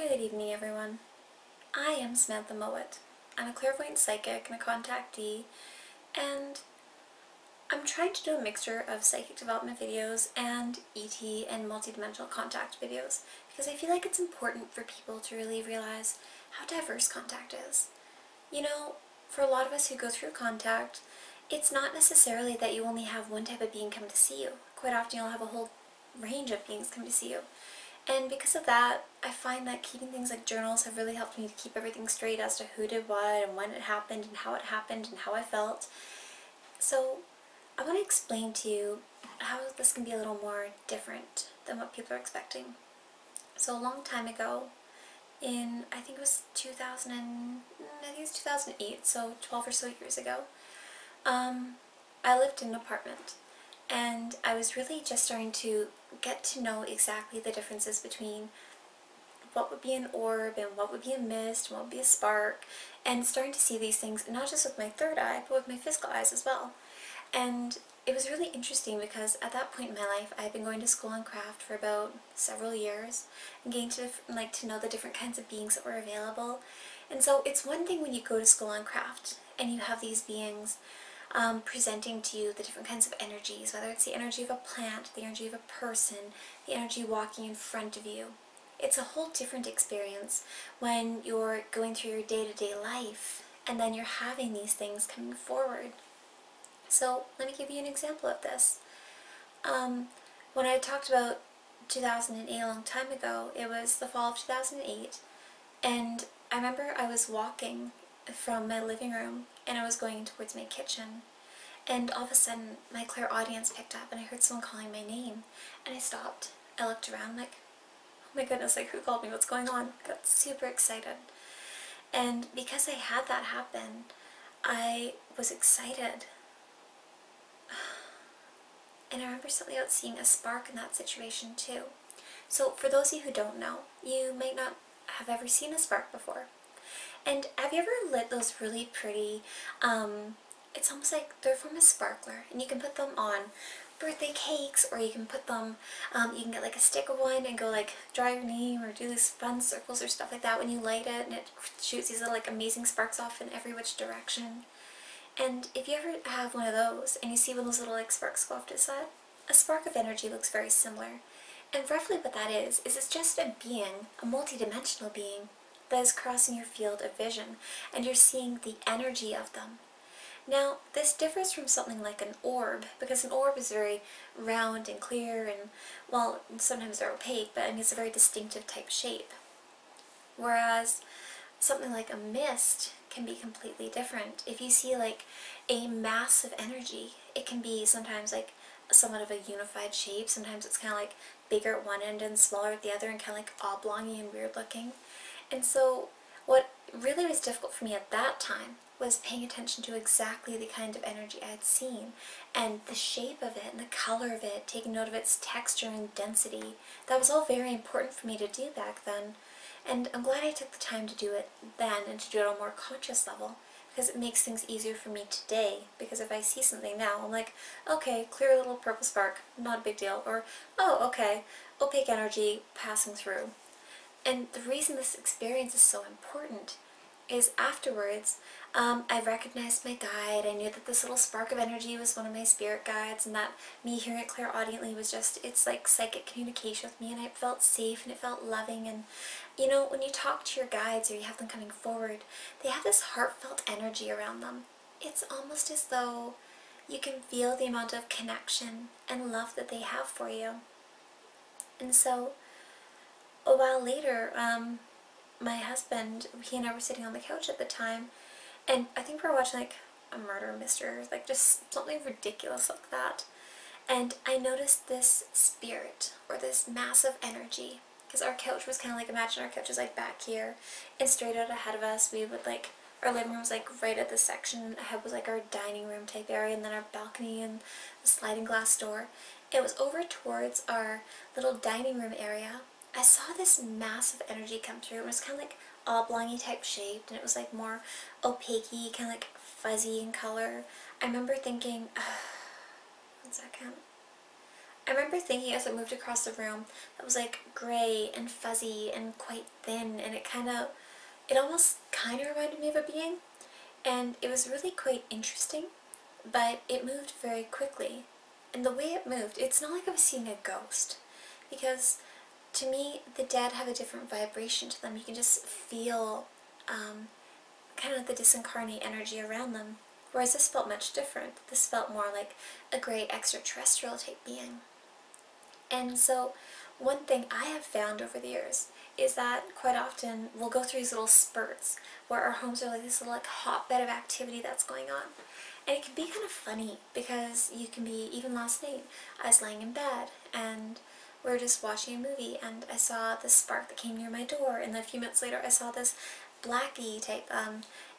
Good evening, everyone. I am Samantha Mowat. I'm a clairvoyant psychic and a contactee, and I'm trying to do a mixture of psychic development videos and ET and multidimensional contact videos because I feel like it's important for people to really realize how diverse contact is. You know, for a lot of us who go through contact, it's not necessarily that you only have one type of being come to see you. Quite often you'll have a whole range of beings come to see you. And because of that, I find that keeping things like journals have really helped me to keep everything straight as to who did what and when it happened and how how I felt. So I want to explain to you how this can be a little more different than what people are expecting. So a long time ago, I think it was 2008, so 12 or so years ago, I lived in an apartment. And I was really just starting to get to know exactly the differences between what would be an orb and what would be a mist and what would be a spark, and starting to see these things not just with my third eye but with my physical eyes as well. And it was really interesting because at that point in my life I had been going to school on craft for about several years and getting to know the different kinds of beings that were available. And so it's one thing when you go to school on craft and you have these beings presenting to you the different kinds of energies, whether it's the energy of a plant, the energy of a person, the energy walking in front of you. It's a whole different experience when you're going through your day-to-day life and then you're having these things coming forward. So let me give you an example of this. When I talked about 2008 a long time ago, it was the fall of 2008, and I remember I was walking from my living room and I was going towards my kitchen, and all of a sudden my clairaudience picked up and I heard someone calling my name, and I stopped. I looked around like, oh my goodness, like who called me? What's going on? I got super excited. And because I had that happen, I was excited. And I remember something about seeing a spark in that situation too. So for those of you who don't know, you might not have ever seen a spark before. And have you ever lit those really pretty, it's almost like they're from a sparkler, and you can put them on birthday cakes, or you can put them, you can get like a stick of one and go like draw your name or do these fun circles or stuff like that when you light it, and it shoots these little like amazing sparks off in every which direction. And if you ever have one of those and you see one of those little like sparks go off to the side, a spark of energy looks very similar. And roughly what that is it's just a being, a multi-dimensional being, that is crossing your field of vision, and you're seeing the energy of them. Now, this differs from something like an orb, because an orb is very round and clear and, well, sometimes they're opaque, but I mean it's a very distinctive type shape. Whereas something like a mist can be completely different. If you see like a mass of energy, it can be sometimes like somewhat of a unified shape. Sometimes it's kind of like bigger at one end and smaller at the other and kind of like oblongy and weird looking. And so what really was difficult for me at that time was paying attention to exactly the kind of energy I had seen and the shape of it and the color of it, taking note of its texture and density. That was all very important for me to do back then. And I'm glad I took the time to do it then and to do it on a more conscious level, because it makes things easier for me today. Because if I see something now, I'm like, okay, clear little purple spark, not a big deal. Or, oh, okay, opaque energy passing through. And the reason this experience is so important is afterwards, I recognized my guide. I knew that this little spark of energy was one of my spirit guides, and that me hearing it clairaudiently was just, it's like psychic communication with me, and it felt safe and it felt loving. And you know, when you talk to your guides or you have them coming forward, they have this heartfelt energy around them. It's almost as though you can feel the amount of connection and love that they have for you. And so a while later, my husband, he and I were sitting on the couch at the time, and I think we were watching like a murder mystery, like just something ridiculous like that. And I noticed this spirit, or this massive energy, because our couch was kind of like, imagine our couch is like back here, and straight out ahead of us, we would like, our living room was like right at this section, ahead was like our dining room type area, and then our balcony and the sliding glass door. It was over towards our little dining room area. I saw this massive energy come through. It was kind of like oblongy type shaped, and it was like more opaque-y, kind of like fuzzy in color. I remember thinking, one second. I remember thinking as it moved across the room, that was like gray and fuzzy and quite thin, and it almost kind of reminded me of a being, and it was really quite interesting, but it moved very quickly. And the way it moved, it's not like I was seeing a ghost, because to me, the dead have a different vibration to them. You can just feel kind of the disincarnate energy around them, whereas this felt much different. This felt more like a great extraterrestrial type being. And so one thing I have found over the years is that quite often we'll go through these little spurts where our homes are like this little like hotbed of activity that's going on. And it can be kind of funny because you can be, even last night, I was laying in bed and we were just watching a movie and I saw this spark that came near my door, and then a few minutes later I saw this blacky type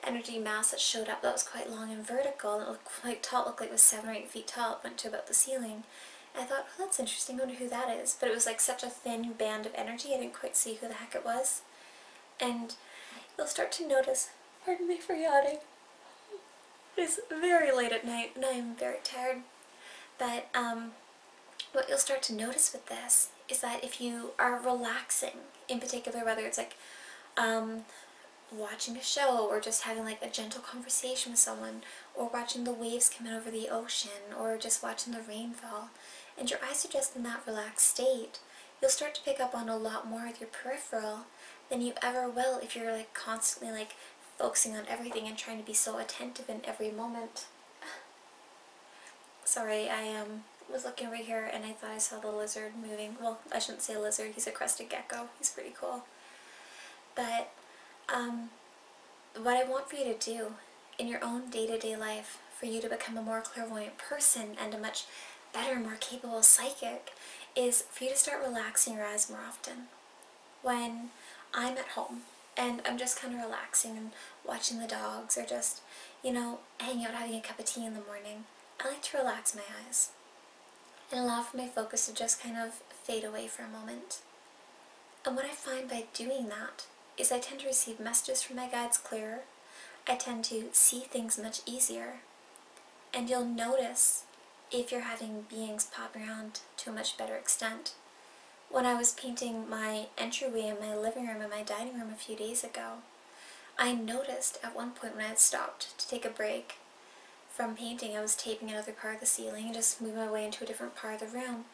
energy mass that showed up that was quite long and vertical, and it looked quite tall. It looked like it was 7 or 8 feet tall. It went to about the ceiling. And I thought, oh, that's interesting, I wonder who that is. But it was like such a thin band of energy, I didn't quite see who the heck it was. And you'll start to notice, pardon me for yawning, it's very late at night and I am very tired. But what you'll start to notice with this is that if you are relaxing, in particular, whether it's like watching a show or just having like a gentle conversation with someone, or watching the waves come in over the ocean, or just watching the rainfall, and your eyes are just in that relaxed state, you'll start to pick up on a lot more with your peripheral than you ever will if you're like constantly like focusing on everything and trying to be so attentive in every moment. Sorry, I was looking over here and I thought I saw the lizard moving. Well, I shouldn't say lizard, he's a crested gecko. He's pretty cool. But what I want for you to do in your own day-to-day life, for you to become a more clairvoyant person and a much better, more capable psychic, is for you to start relaxing your eyes more often. When I'm at home and I'm just kind of relaxing and watching the dogs, or just, you know, hanging out having a cup of tea in the morning, I like to relax my eyes and allow for my focus to just kind of fade away for a moment. And what I find by doing that is I tend to receive messages from my guides clearer. I tend to see things much easier. And you'll notice if you're having beings pop around to a much better extent. When I was painting my entryway in my living room and my dining room a few days ago, I noticed at one point when I had stopped to take a break from painting, I was taping another part of the ceiling and just moving my way into a different part of the room.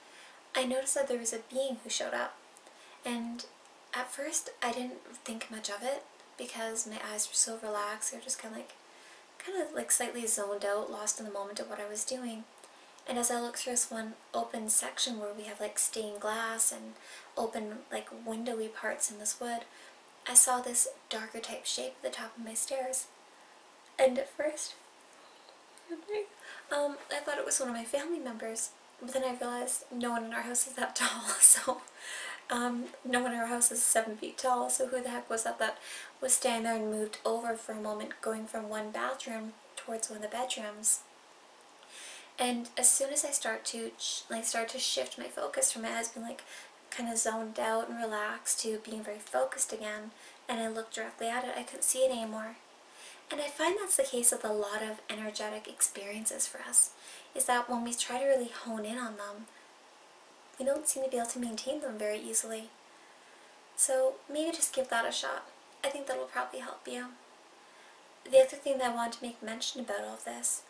I noticed that there was a being who showed up. And at first I didn't think much of it because my eyes were so relaxed. They were just kind of like slightly zoned out, lost in the moment of what I was doing. And as I looked through this one open section where we have like stained glass and open like windowy parts in this wood, I saw this darker type shape at the top of my stairs. And at first, I thought it was one of my family members, but then I realized no one in our house is that tall, so no one in our house is 7 feet tall, so who the heck was that was standing there and moved over for a moment, going from one bathroom towards one of the bedrooms. And as soon as I start to shift my focus from my eyes being like kind of zoned out and relaxed to being very focused again, and I looked directly at it, I couldn't see it anymore. And I find that's the case with a lot of energetic experiences for us, is that when we try to really hone in on them, we don't seem to be able to maintain them very easily. So maybe just give that a shot. I think that'll probably help you. The other thing that I want to make mention about all of this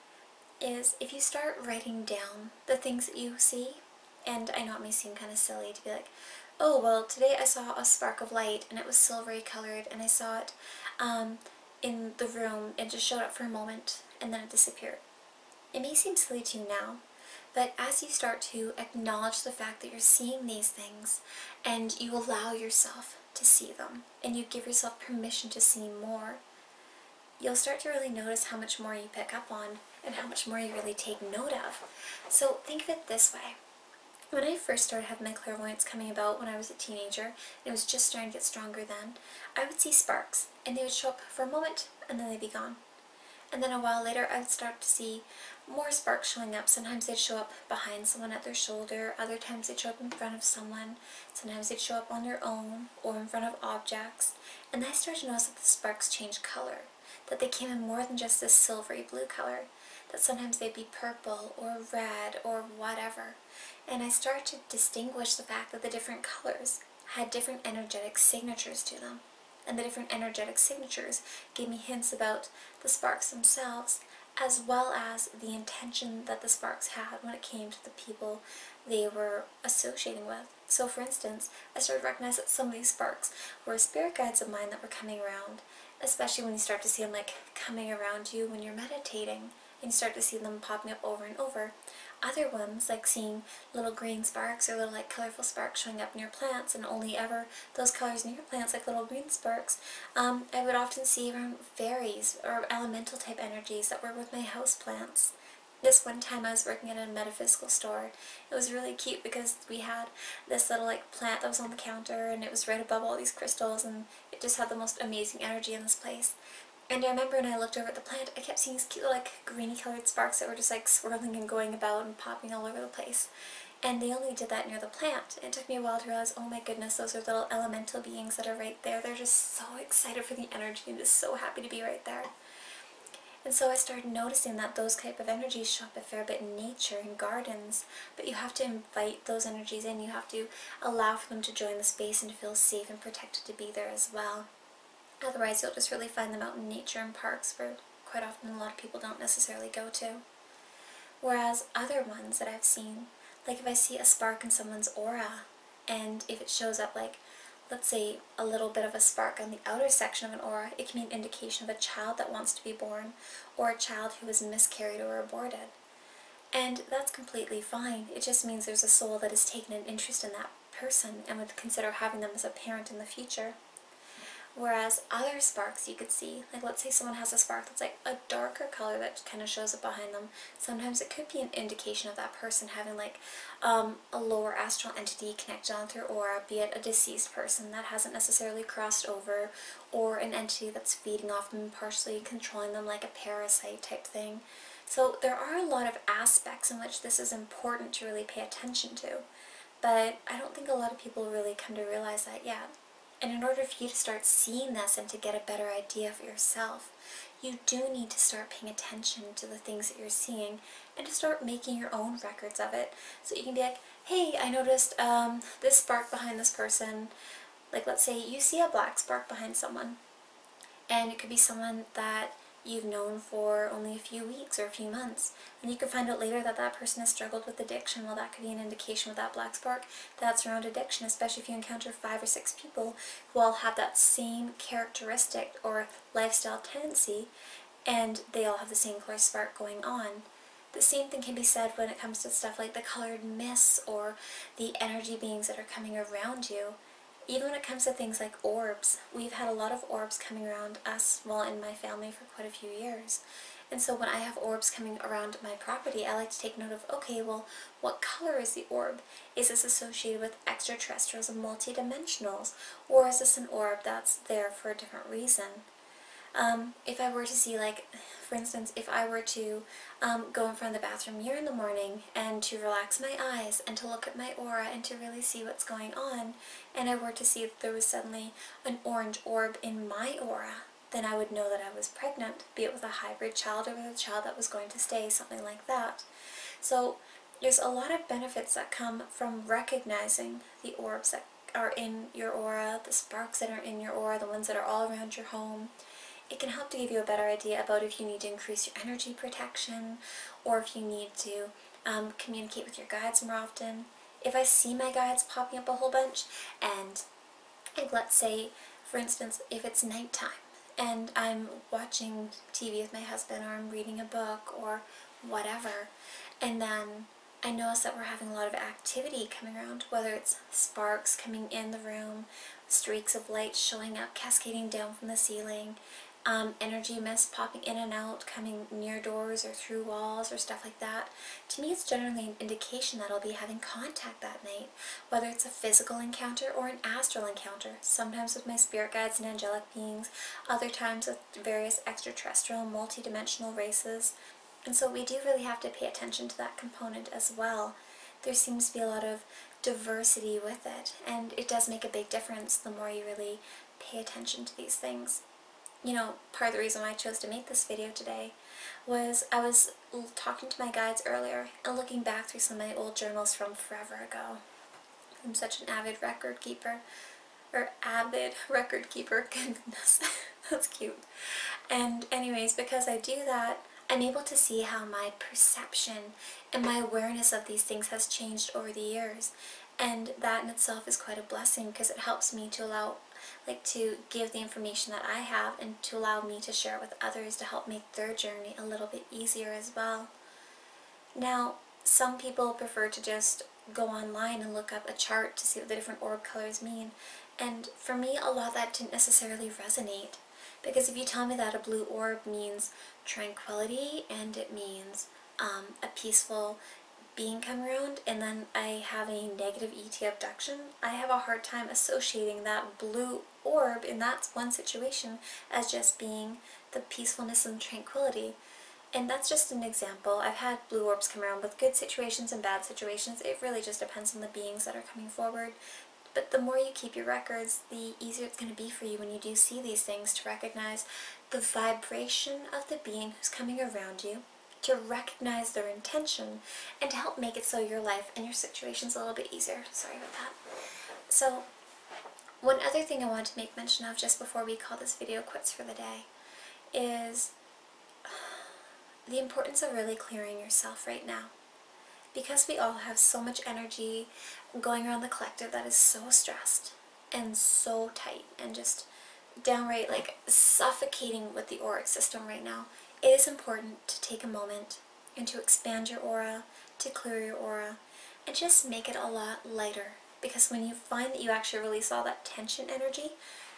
is if you start writing down the things that you see, and I know it may seem kind of silly to be like, oh, well, today I saw a spark of light and it was silvery colored and I saw it in the room, it just showed up for a moment and then it disappeared. It may seem silly to you now, but as you start to acknowledge the fact that you're seeing these things and you allow yourself to see them and you give yourself permission to see more, you'll start to really notice how much more you pick up on and how much more you really take note of. So think of it this way. When I first started having my clairvoyance coming about when I was a teenager, and it was just starting to get stronger then, I would see sparks, and they would show up for a moment, and then they'd be gone. And then a while later, I would start to see more sparks showing up. Sometimes they'd show up behind someone at their shoulder, other times they'd show up in front of someone, sometimes they'd show up on their own, or in front of objects, and then I started to notice that the sparks changed color, that they came in more than just this silvery blue color. that sometimes they'd be purple or red or whatever. And I started to distinguish the fact that the different colors had different energetic signatures to them. And the different energetic signatures gave me hints about the sparks themselves, as well as the intention that the sparks had when it came to the people they were associating with. So for instance, I started to recognize that some of these sparks were spirit guides of mine that were coming around, especially when you start to see them like coming around you when you're meditating, and you start to see them popping up over and over. Other ones, like seeing little green sparks or little like colorful sparks showing up in your plants, and only ever those colors in your plants, like little green sparks, I would often see around fairies or elemental type energies that were with my house plants. This one time I was working at a metaphysical store. It was really cute because we had this little like plant that was on the counter, and it was right above all these crystals, and it just had the most amazing energy in this place. And I remember when I looked over at the plant, I kept seeing these cute little, like, greeny colored sparks that were just like swirling and going about and popping all over the place. And they only did that near the plant. It took me a while to realize, oh my goodness, those are little elemental beings that are right there. They're just so excited for the energy and just so happy to be right there. And so I started noticing that those type of energies show up a fair bit in nature and gardens, but you have to invite those energies in. You have to allow for them to join the space and to feel safe and protected to be there as well. Otherwise, you'll just really find them out in nature and parks where quite often a lot of people don't necessarily go to. Whereas other ones that I've seen, like if I see a spark in someone's aura, and if it shows up like, let's say, a little bit of a spark on the outer section of an aura, it can be an indication of a child that wants to be born, or a child who was miscarried or aborted. And that's completely fine. It just means there's a soul that has taken an interest in that person and would consider having them as a parent in the future. Whereas other sparks you could see, like let's say someone has a spark that's like a darker color that kind of shows up behind them, sometimes it could be an indication of that person having like a lower astral entity connected on their aura, be it a deceased person that hasn't necessarily crossed over, or an entity that's feeding off them and partially controlling them like a parasite type thing. So there are a lot of aspects in which this is important to really pay attention to, but I don't think a lot of people really come to realize that yet. And in order for you to start seeing this and to get a better idea for yourself, you do need to start paying attention to the things that you're seeing and to start making your own records of it. So you can be like, hey, I noticed this spark behind this person. Like let's say you see a black spark behind someone, and it could be someone that you've known for only a few weeks or a few months, and you could find out later that that person has struggled with addiction. Well, that could be an indication with that black spark that's around addiction, especially if you encounter 5 or 6 people who all have that same characteristic or lifestyle tendency, and they all have the same color spark going on. The same thing can be said when it comes to stuff like the colored mists or the energy beings that are coming around you. Even when it comes to things like orbs, we've had a lot of orbs coming around us, well, in my family for quite a few years. And so when I have orbs coming around my property, I like to take note of, okay, well, what color is the orb? Is this associated with extraterrestrials and multidimensionals? Or is this an orb that's there for a different reason? If I were to see, like, for instance, if I were to go in front of the bathroom mirror in the morning and to relax my eyes and to look at my aura and to really see what's going on, and I were to see that there was suddenly an orange orb in my aura, then I would know that I was pregnant, be it with a hybrid child or with a child that was going to stay, something like that. So there's a lot of benefits that come from recognizing the orbs that are in your aura, the sparks that are in your aura, the ones that are all around your home. It can help to give you a better idea about if you need to increase your energy protection, or if you need to communicate with your guides more often. If I see my guides popping up a whole bunch, and like, let's say, for instance, if it's nighttime, and I'm watching TV with my husband, or I'm reading a book, or whatever, and then I notice that we're having a lot of activity coming around, whether it's sparks coming in the room, streaks of light showing up, cascading down from the ceiling, energy mist popping in and out, coming near doors or through walls or stuff like that. To me, it's generally an indication that I'll be having contact that night, whether it's a physical encounter or an astral encounter, sometimes with my spirit guides and angelic beings, other times with various extraterrestrial, multi-dimensional races. And so we do really have to pay attention to that component as well. There seems to be a lot of diversity with it, and it does make a big difference the more you really pay attention to these things. part of the reason why I chose to make this video today was I was talking to my guides earlier and looking back through some of my old journals from forever ago. I'm such an avid record keeper. Goodness, that's cute. And anyways, because I do that, I'm able to see how my perception and my awareness of these things has changed over the years. And that in itself is quite a blessing, because it helps me to to give the information that I have and to allow me to share it with others to help make their journey a little bit easier as well. Now, some people prefer to just go online and look up a chart to see what the different orb colors mean. And for me, a lot of that didn't necessarily resonate. Because if you tell me that a blue orb means tranquility and it means a peaceful being come around, and then I have a negative ET abduction, I have a hard time associating that blue orb in that one situation as just being the peacefulness and tranquility. And that's just an example. I've had blue orbs come around with good situations and bad situations. It really just depends on the beings that are coming forward. But the more you keep your records, the easier it's going to be for you when you do see these things to recognize the vibration of the being who's coming around you, to recognize their intention, and to help make it so your life and your situation's a little bit easier. Sorry about that. So, one other thing I want to make mention of just before we call this video quits for the day is the importance of really clearing yourself right now. Because we all have so much energy going around the collective that is so stressed and so tight and just downright suffocating with the auric system right now, it is important to take a moment and to expand your aura, to clear your aura, and just make it a lot lighter. Because when you find that you actually release all that tension energy,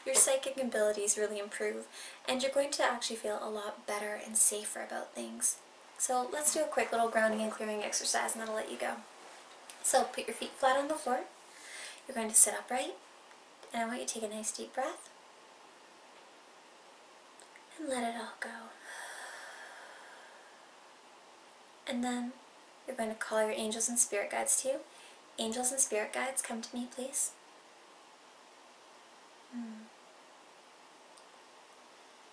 your psychic abilities really improve, and you're going to actually feel a lot better and safer about things. So let's do a quick little grounding and clearing exercise, and that'll let you go. So put your feet flat on the floor. You're going to sit upright, and I want you to take a nice deep breath and let it all go. And then you're going to call your angels and spirit guides to you. Angels and spirit guides, come to me, please.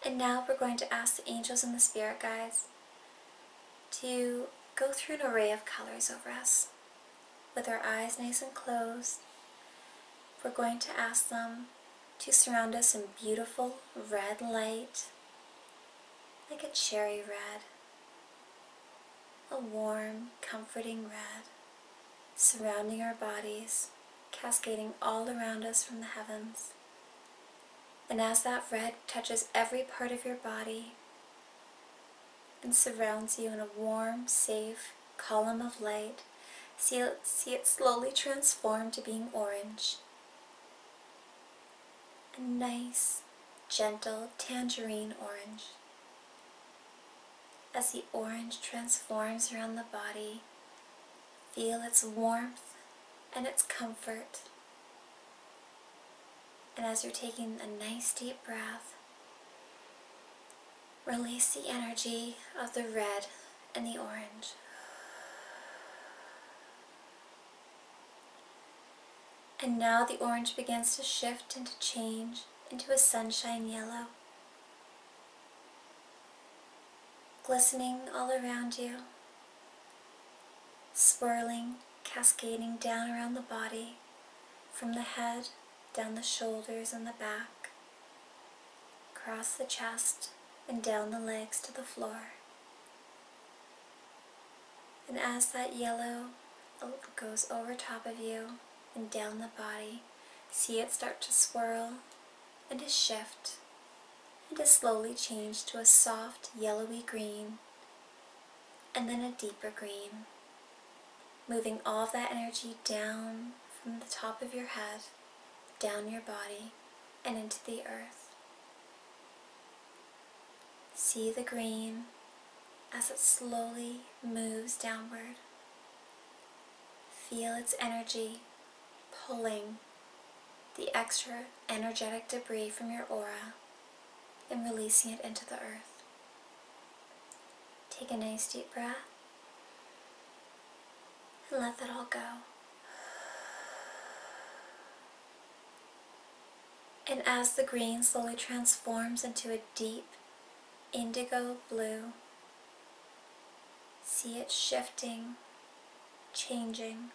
And now we're going to ask the angels and the spirit guides to go through an array of colors over us. With our eyes nice and closed, we're going to ask them to surround us in beautiful red light, like a cherry red, a warm, comforting red, surrounding our bodies, cascading all around us from the heavens. And as that red touches every part of your body and surrounds you in a warm, safe column of light, see it slowly transform to being orange. A nice, gentle tangerine orange. As the orange transforms around the body, feel its warmth and its comfort. And as you're taking a nice deep breath, release the energy of the red and the orange. And now the orange begins to shift and to change into a sunshine yellow, glistening all around you, swirling, cascading down around the body, from the head, down the shoulders and the back, across the chest, and down the legs to the floor. And as that yellow goes over top of you and down the body, see it start to swirl and to shift and to slowly change to a soft yellowy green and then a deeper green, moving all of that energy down from the top of your head, down your body, and into the earth. See the green as it slowly moves downward. Feel its energy pulling the extra energetic debris from your aura and releasing it into the earth. Take a nice deep breath and let that all go. And as the green slowly transforms into a deep indigo blue, see it shifting, changing,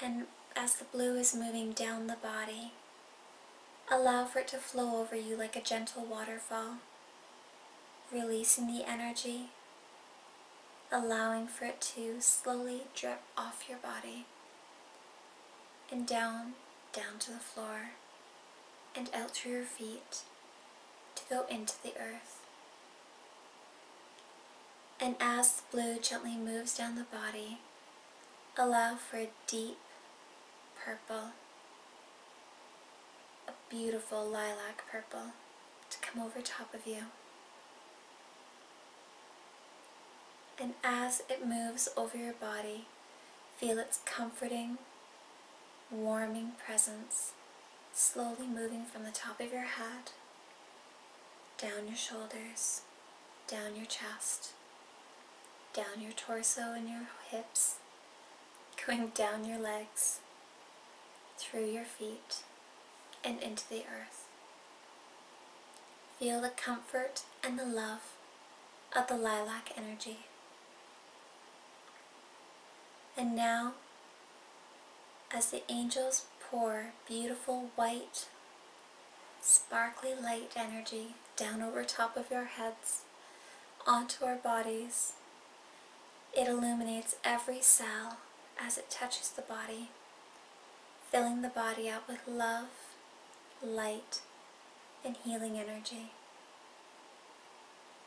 and as the blue is moving down the body, allow for it to flow over you like a gentle waterfall, releasing the energy, allowing for it to slowly drip off your body and down to the floor and out through your feet to go into the earth. And as the blue gently moves down the body, allow for a deep purple, a beautiful lilac purple, to come over top of you. And as it moves over your body, feel its comforting, warming presence slowly moving from the top of your head, down your shoulders, down your chest, down your torso and your hips, going down your legs, through your feet, and into the earth. Feel the comfort and the love of the lilac energy. And now, as the angels pour beautiful white, sparkly light energy down over top of your heads, onto our bodies, it illuminates every cell as it touches the body, filling the body up with love, light, and healing energy,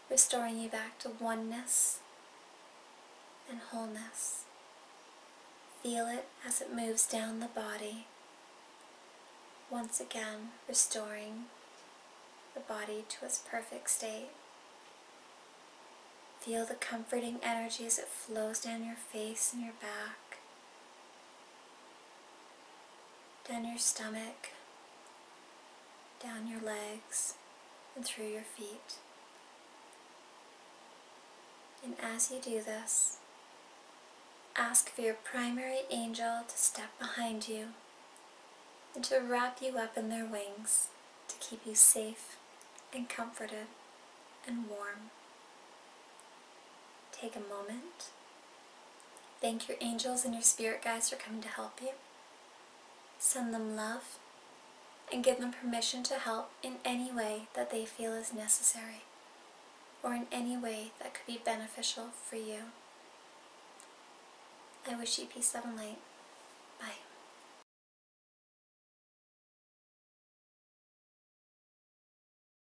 restoring you back to oneness and wholeness. Feel it as it moves down the body, once again restoring the body to its perfect state. Feel the comforting energy as it flows down your face and your back, down your stomach, down your legs, and through your feet. And as you do this, ask for your primary angel to step behind you and to wrap you up in their wings to keep you safe and comforted and warm. Take a moment. Thank your angels and your spirit guides for coming to help you. Send them love and give them permission to help in any way that they feel is necessary or in any way that could be beneficial for you. I wish you peace, love, and light.